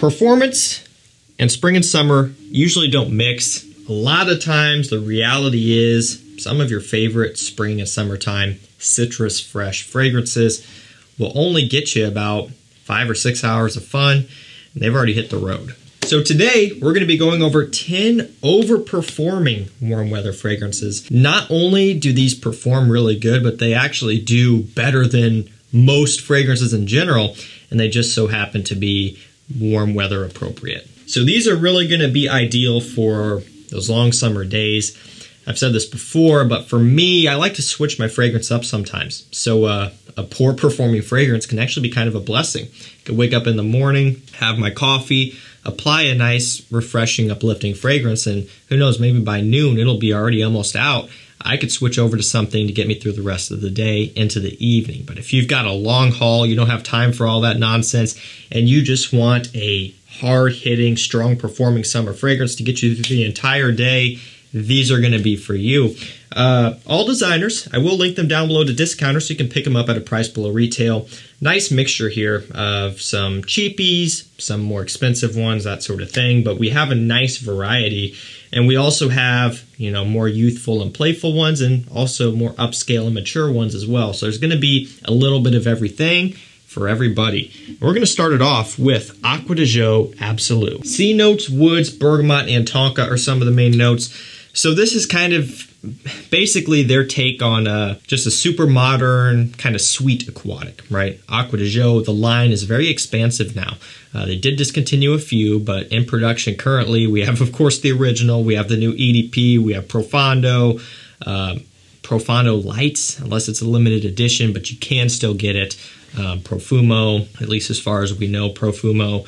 Performance and spring and summer usually don't mix. A lot of times the reality is some of your favorite spring and summertime citrus fresh fragrances will only get you about 5 or 6 hours of fun, and they've already hit the road. So today we're going to be going over 10 overperforming warm weather fragrances. Not only do these perform really good, but they actually do better than most fragrances in general, and they just so happen to be warm weather appropriate. So these are really going to be ideal for those long summer days. I've said this before, but for me, I like to switch my fragrance up sometimes. So a poor performing fragrance can actually be kind of a blessing. I could wake up in the morning, have my coffee, apply a nice, refreshing, uplifting fragrance, and who knows, maybe by noon it'll be already almost out. I could switch over to something to get me through the rest of the day into the evening. But if you've got a long haul, you don't have time for all that nonsense, and you just want a hard-hitting, strong-performing summer fragrance to get you through the entire day, these are going to be for you. All designers. I will link them down below to discounters so you can pick them up at a price below retail. Nice mixture here of some cheapies, some more expensive ones, that sort of thing. But we have a nice variety. And we also have, more youthful and playful ones, and also more upscale and mature ones as well. So there's going to be a little bit of everything for everybody. We're going to start it off with Acqua Di Gio Absolu. C notes, woods, bergamot, and tonka are some of the main notes. So this is kind of basically their take on just a super modern, kind of sweet aquatic, right? Acqua Di Gio, the line is very expansive now. They did discontinue a few, but in production currently, we have, of course, the original. We have the new EDP. We have Profondo. Profondo Lights, unless it's a limited edition, but you can still get it. Profumo, at least as far as we know, Profumo.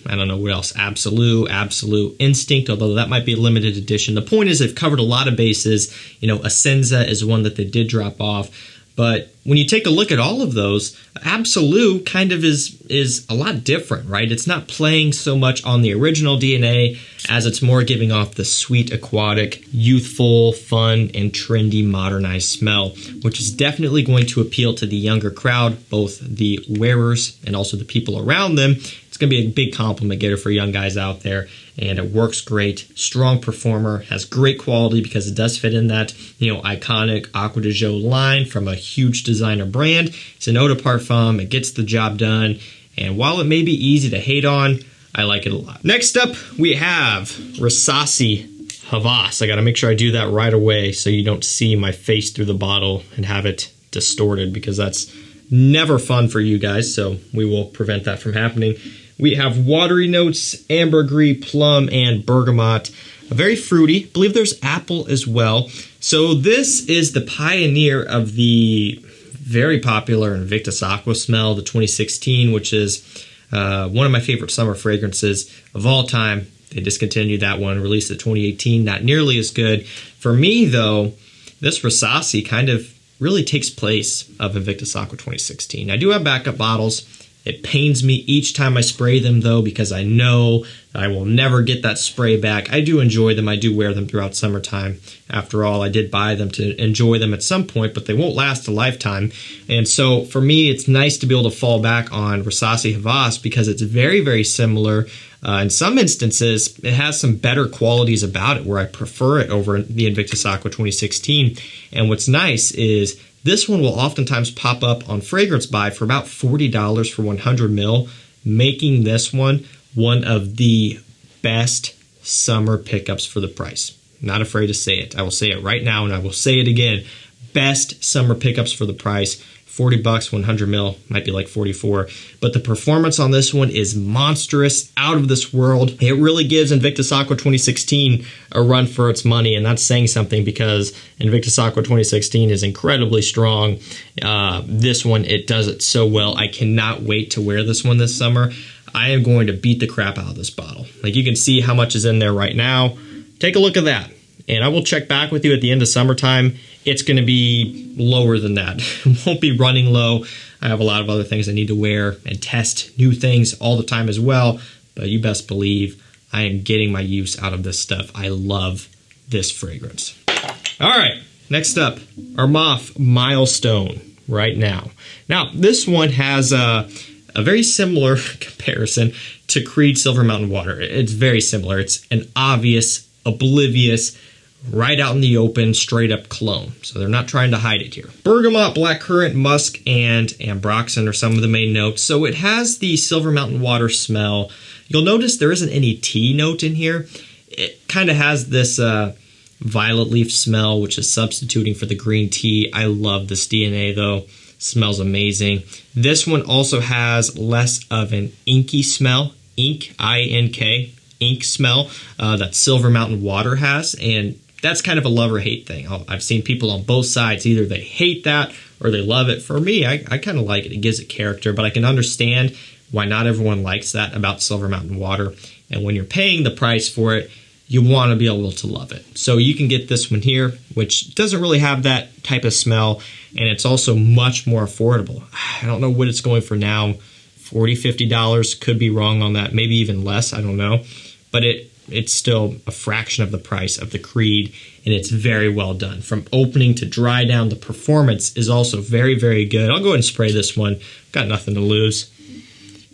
I don't know what else. Absolute Instinct, although that might be a limited edition. The point is they've covered a lot of bases. Essenza is one that they did drop off. But when you take a look at all of those, Absolu kind of is a lot different, right? It's not playing so much on the original DNA as it's more giving off the sweet, aquatic, youthful, fun, and trendy modernized smell, which is definitely going to appeal to the younger crowd, both the wearers and also the people around them. It's going to be a big compliment getter for young guys out there, and it works great. Strong performer, has great quality because it does fit in that, iconic Acqua Di Gio line from a huge designer brand. It's an eau de parfum. It gets the job done, and while it may be easy to hate on, I like it a lot. Next up, we have Rasasi Hawas. I got to make sure I do that right away so you don't see my face through the bottle and have it distorted, because that's never fun for you guys, so we will prevent that from happening. We have watery notes, ambergris, plum, and bergamot. Very fruity. I believe there's apple as well. So this is the pioneer of the very popular Invictus Aqua smell, the 2016, which is one of my favorite summer fragrances of all time. They discontinued that one, released it 2018. Not nearly as good. For me, though, this Rasasi kind of really takes place of Invictus Aqua 2016. I do have backup bottles. It pains me each time I spray them, though, because I know that I will never get that spray back. I do enjoy them. I do wear them throughout summertime. After all, I did buy them to enjoy them at some point, but they won't last a lifetime. And so for me, it's nice to be able to fall back on Rasasi Hawas because it's very, very similar. In some instances, it has some better qualities about it where I prefer it over the Invictus Aqua 2016. And what's nice is this one will oftentimes pop up on Fragrance Buy for about $40 for 100 ml, making this one of the best summer pickups for the price. Not afraid to say it. I will say it right now, and I will say it again. Best summer pickups for the price. $40, 100 ml, might be like 44. But the performance on this one is monstrous, out of this world. It really gives Invictus Aqua 2016 a run for its money, and that's saying something because Invictus Aqua 2016 is incredibly strong. This one, it does it so well. I cannot wait to wear this one this summer. I am going to beat the crap out of this bottle. Like, you can see how much is in there right now. Take a look at that. And I will check back with you at the end of summertime. It's going to be lower than that. It won't be running low. I have a lot of other things I need to wear and test new things all the time as well. But you best believe I am getting my use out of this stuff. I love this fragrance. All right, next up, Armaf Milestone right now. Now, this one has a very similar comparison to Creed Silver Mountain Water. It's very similar. It's an obvious, oblivious, right out in the open, straight up cologne. So they're not trying to hide it here. Bergamot, blackcurrant, musk, and ambroxan are some of the main notes. So it has the Silver Mountain Water smell. You'll notice there isn't any tea note in here. It kind of has this violet leaf smell, which is substituting for the green tea. I love this DNA though. Smells amazing. This one also has less of an inky smell. Ink, I-N-K, ink smell that Silver Mountain Water has. And that's kind of a love or hate thing. I've seen people on both sides. Either they hate that or they love it. For me, I kind of like it. It gives it character, but I can understand why not everyone likes that about Silver Mountain Water. And when you're paying the price for it, you want to be able to love it. So you can get this one here, which doesn't really have that type of smell, and it's also much more affordable. I don't know what it's going for now, $40, $50, could be wrong on that, maybe even less, I don't know. But it's still a fraction of the price of the Creed, and it's very well done. From opening to dry down, the performance is also very, very good. I'll go ahead and spray this one. Got nothing to lose.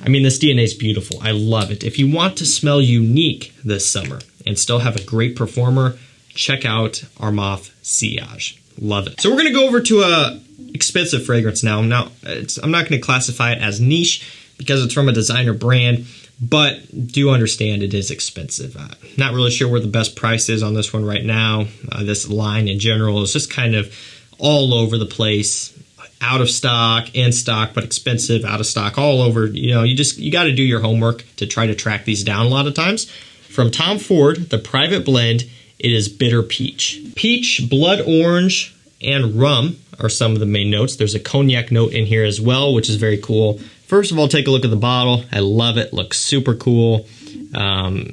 I mean, this DNA is beautiful. I love it. If you want to smell unique this summer and still have a great performer, check out Armaf Sillage. Love it. So we're going to go over to a expensive fragrance now. I'm not going to classify it as niche because it's from a designer brand, but do understand it is expensive. Not really sure where the best price is on this one right now. This line in general is just kind of all over the place. Out of stock, in stock, but expensive, out of stock, all over. You know, you got to do your homework to try to track these down a lot of times. From Tom Ford, the private blend, it is bitter peach. Peach, blood orange, and rum are some of the main notes. There's a cognac note in here as well, which is very cool. First of all, take a look at the bottle. I love it. Looks super cool. I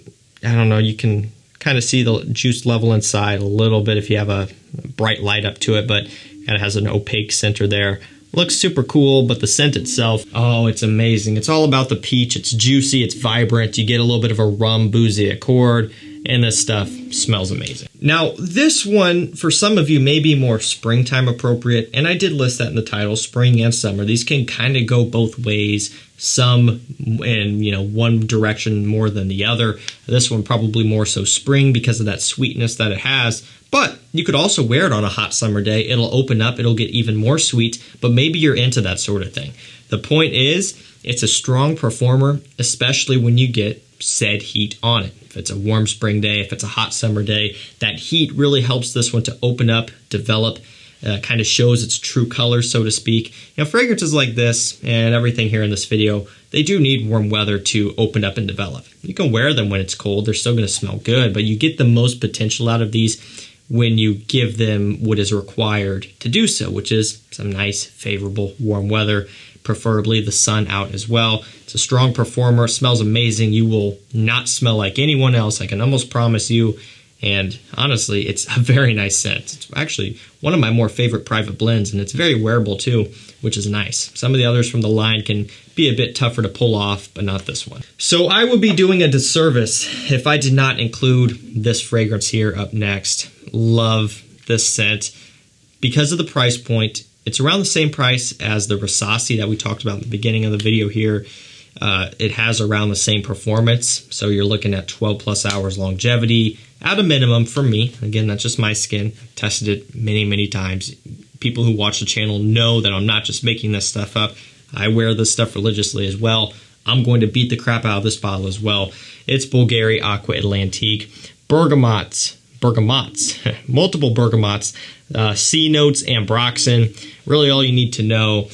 don't know, you can kind of see the juice level inside a little bit if you have a bright light up to it, but kind of has an opaque center there. Looks super cool, but the scent itself, oh, it's amazing. It's all about the peach. It's juicy, it's vibrant. You get a little bit of a rum boozy accord, and this stuff smells amazing. Now, this one, for some of you, may be more springtime appropriate, and I did list that in the title, spring and summer. These can kind of go both ways, some in one direction more than the other. This one probably more so spring because of that sweetness that it has. But you could also wear it on a hot summer day. It'll open up, it'll get even more sweet, but maybe you're into that sort of thing. The point is, it's a strong performer, especially when you get said heat on it. If it's a warm spring day, if it's a hot summer day, that heat really helps this one to open up, develop, kind of shows its true color, so to speak. Fragrances like this and everything here in this video, they do need warm weather to open up and develop. You can wear them when it's cold. They're still going to smell good, but you get the most potential out of these when you give them what is required to do so, which is some nice, favorable, warm weather, preferably the sun out as well. It's a strong performer. It smells amazing. You will not smell like anyone else, I can almost promise you. And honestly, it's a very nice scent. It's actually one of my more favorite private blends, and it's very wearable too, which is nice. Some of the others from the line can be a bit tougher to pull off, but not this one. So I would be doing a disservice if I did not include this fragrance here up next. Love this scent. Because of the price point, it's around the same price as the Rasasi that we talked about at the beginning of the video here. It has around the same performance, so you're looking at 12 plus hours longevity at a minimum for me. Again, that's just my skin. I've tested it many, many times. People who watch the channel know that I'm not just making this stuff up. I wear this stuff religiously as well. I'm going to beat the crap out of this bottle as well. It's Bvlgari Aqua Atlantique. Bergamots, multiple bergamots, C notes, ambroxan. Really all you need to know.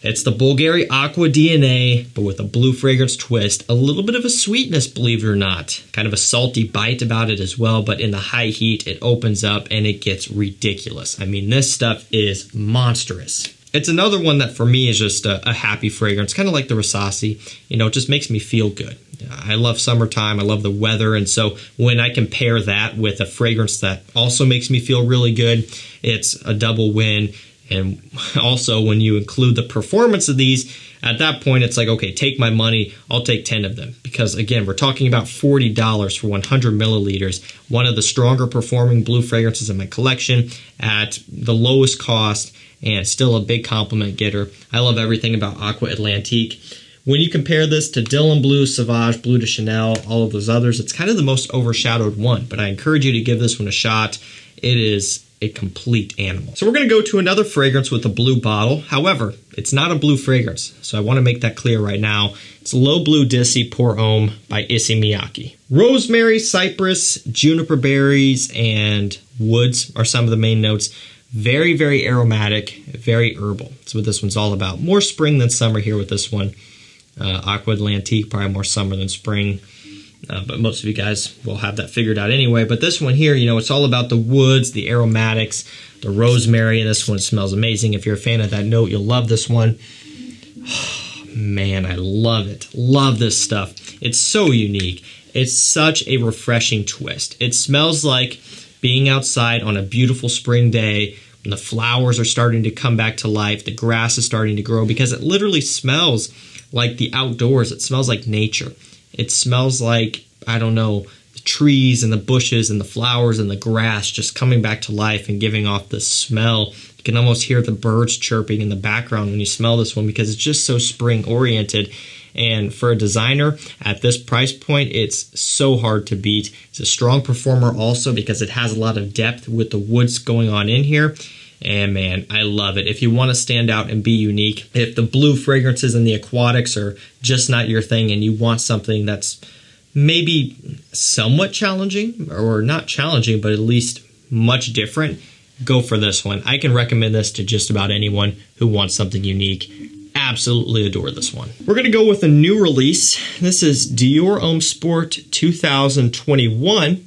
It's the Bvlgari Aqua DNA, but with a blue fragrance twist. A little bit of a sweetness, believe it or not. Kind of a salty bite about it as well, but in the high heat, it opens up and it gets ridiculous. I mean, this stuff is monstrous. It's another one that for me is just a happy fragrance, kind of like the Rasasi. It just makes me feel good. I love summertime, I love the weather, and so when I compare that with a fragrance that also makes me feel really good, it's a double win. And also, when you include the performance of these, at that point, it's like, okay, take my money. I'll take 10 of them. Because, again, we're talking about $40 for 100 milliliters. One of the stronger performing blue fragrances in my collection at the lowest cost, and still a big compliment getter. I love everything about Aqua Atlantique. When you compare this to Dylan Blue, Sauvage, Bleu de Chanel, all of those others, it's kind of the most overshadowed one, but I encourage you to give this one a shot. It is a complete animal. So we're going to go to another fragrance with a blue bottle. However, it's not a blue fragrance, so I want to make that clear right now. It's Low Blue Dissy Pour Homme by Issey Miyake. Rosemary, cypress, juniper berries, and woods are some of the main notes. Very, very aromatic, very herbal. That's what this one's all about. More spring than summer here with this one. Aqua Atlantique, probably more summer than spring. But most of you guys will have that figured out anyway. But this one here, you know, it's all about the woods, the aromatics, the rosemary, and this one smells amazing. If you're a fan of that note, you'll love this one. Oh, man, I love it. Love this stuff. It's so unique. It's such a refreshing twist. It smells like being outside on a beautiful spring day when the flowers are starting to come back to life, the grass is starting to grow, because it literally smells like the outdoors. It smells like nature. It smells like, I don't know, the trees and the bushes and the flowers and the grass just coming back to life and giving off this smell. You can almost hear the birds chirping in the background when you smell this one because it's just so spring oriented. And for a designer at this price point, it's so hard to beat. It's a strong performer also because it has a lot of depth with the woods going on in here. And man, I love it. If you want to stand out and be unique, if the blue fragrances and the aquatics are just not your thing and you want something that's maybe somewhat challenging, or not challenging, but at least much different, go for this one. I can recommend this to just about anyone who wants something unique. Absolutely adore this one. We're going to go with a new release. This is Dior Homme Sport 2021.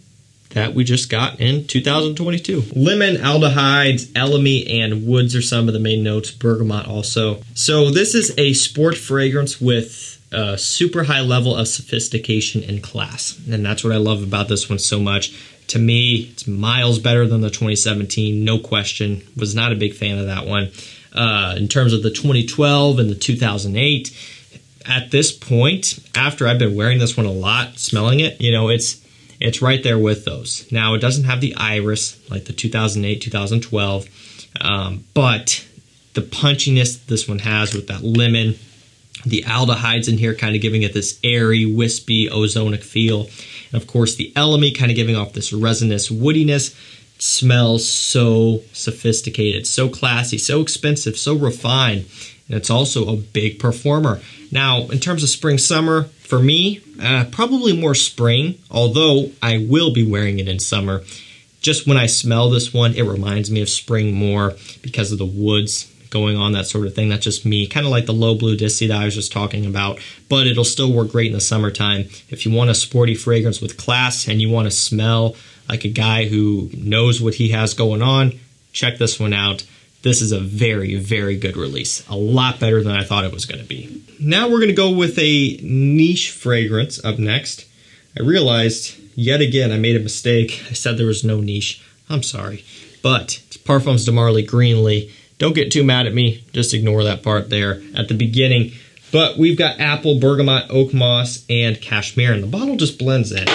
That we just got in 2022. Lemon, aldehydes, elemi, and woods are some of the main notes. Bergamot also. So this is a sport fragrance with a super high level of sophistication and class. And that's what I love about this one so much. To me, it's miles better than the 2017, no question. Was not a big fan of that one. In terms of the 2012 and the 2008, at this point, after I've been wearing this one a lot, smelling it, you know, it's right there with those. Now, it doesn't have the iris like the 2008, 2012, but the punchiness this one has with that lemon, the aldehydes in here kind of giving it this airy, wispy, ozonic feel. And of course, the elemi kind of giving off this resinous woodiness. It smells so sophisticated, so classy, so expensive, so refined. And it's also a big performer. Now, in terms of spring, summer, for me, probably more spring, although I will be wearing it in summer. Just when I smell this one, it reminds me of spring more because of the woods going on, that sort of thing. That's just me, kind of like the Low Blue Dissy that I was just talking about, but it'll still work great in the summertime. If you want a sporty fragrance with class and you want to smell like a guy who knows what he has going on, check this one out. This is a very, very good release. A lot better than I thought it was going to be. Now we're going to go with a niche fragrance up next. I realized, yet again, I made a mistake. I said there was no niche. I'm sorry. But it's Parfums de Marly Greenley. Don't get too mad at me. Just ignore that part there at the beginning. But we've got apple, bergamot, oak moss, and cashmere. And the bottle just blends in.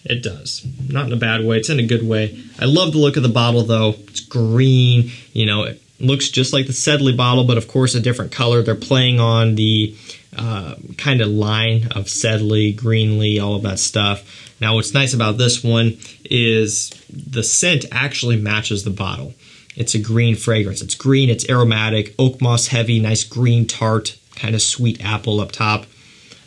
It does. Not in a bad way. It's in a good way. I love the look of the bottle, though. It's green. You know, it looks just like the Sedley bottle, but of course a different color. They're playing on the kind of line of Sedley, Greenley, all of that stuff. Now, what's nice about this one is the scent actually matches the bottle. It's a green fragrance. It's green, it's aromatic, oak moss heavy, nice green tart, kind of sweet apple up top.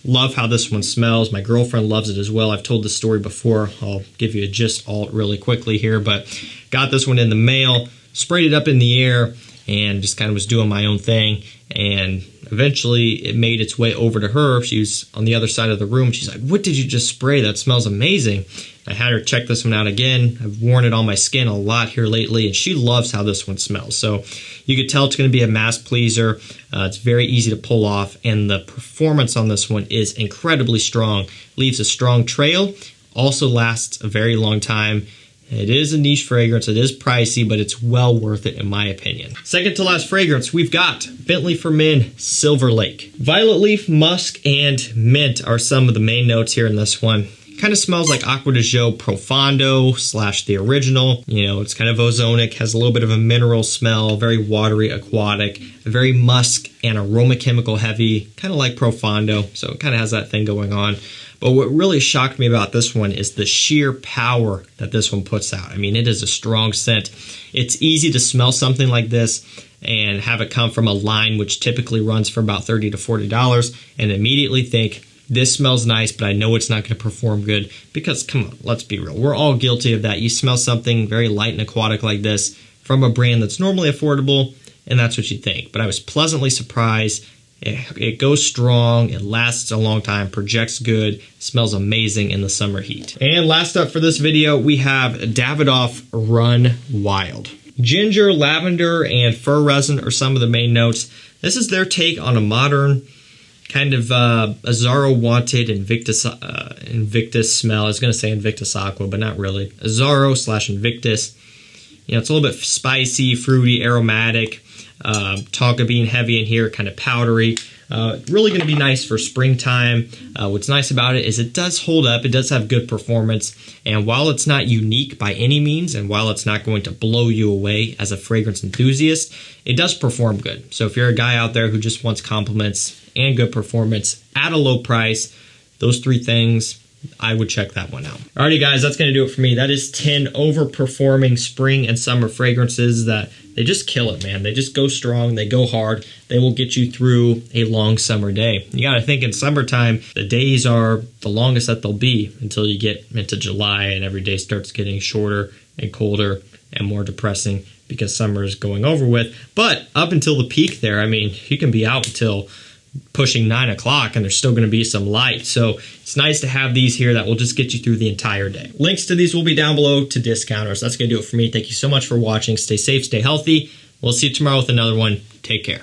Love how this one smells. My girlfriend loves it as well. I've told this story before. I'll give you a gist alt really quickly here, but got this one in the mail, sprayed it up in the air, and just kind of was doing my own thing. And eventually it made its way over to her. She was on the other side of the room. She's like, "What did you just spray? That smells amazing." I had her check this one out again. I've worn it on my skin a lot here lately, and she loves how this one smells. So you could tell it's going to be a mass pleaser. It's very easy to pull off, and the performance on this one is incredibly strong. Leaves a strong trail, also lasts a very long time. It is a niche fragrance. It is pricey, but it's well worth it in my opinion. Second to last fragrance, we've got Bentley Silverlake. Violet leaf, musk, and mint are some of the main notes here in this one. Kind of smells like Acqua Di Gio Profondo / the original. You know, it's kind of ozonic, has a little bit of a mineral smell, very watery, aquatic, very musk and aroma chemical heavy, kind of like Profondo. So it kind of has that thing going on. But what really shocked me about this one is the sheer power that this one puts out. I mean, it is a strong scent. It's easy to smell something like this and have it come from a line which typically runs for about $30 to $40 and immediately think, this smells nice, but I know it's not going to perform good. Because, come on, let's be real. We're all guilty of that. You smell something very light and aquatic like this from a brand that's normally affordable, and that's what you think. But I was pleasantly surprised. It goes strong, it lasts a long time, projects good, smells amazing in the summer heat. And last up for this video, we have Davidoff Run Wild. Ginger, lavender, and fir resin are some of the main notes. This is their take on a modern kind of Azzaro wanted Invictus smell. I was going to say Invictus Aqua, but not really. Azzaro / Invictus. You know, it's a little bit spicy, fruity, aromatic. Tonka bean heavy in here, kind of powdery. Really going to be nice for springtime. What's nice about it is it does hold up. It does have good performance. And while it's not unique by any means, and while it's not going to blow you away as a fragrance enthusiast, it does perform good. So if you're a guy out there who just wants compliments and good performance at a low price, those three things, I would check that one out. Alrighty guys, that's going to do it for me. That is 10 overperforming spring and summer fragrances that they just kill it, man. They just go strong, they go hard, they will get you through a long summer day. You got to think in summertime, the days are the longest that they'll be until you get into July and every day starts getting shorter and colder and more depressing because summer is going over with. But up until the peak there, I mean, you can be out until pushing 9 o'clock and there's still going to be some light. So it's nice to have these here that will just get you through the entire day. Links to these will be down below to discounters. That's going to do it for me. Thank you so much for watching. Stay safe, stay healthy. We'll see you tomorrow with another one. Take care.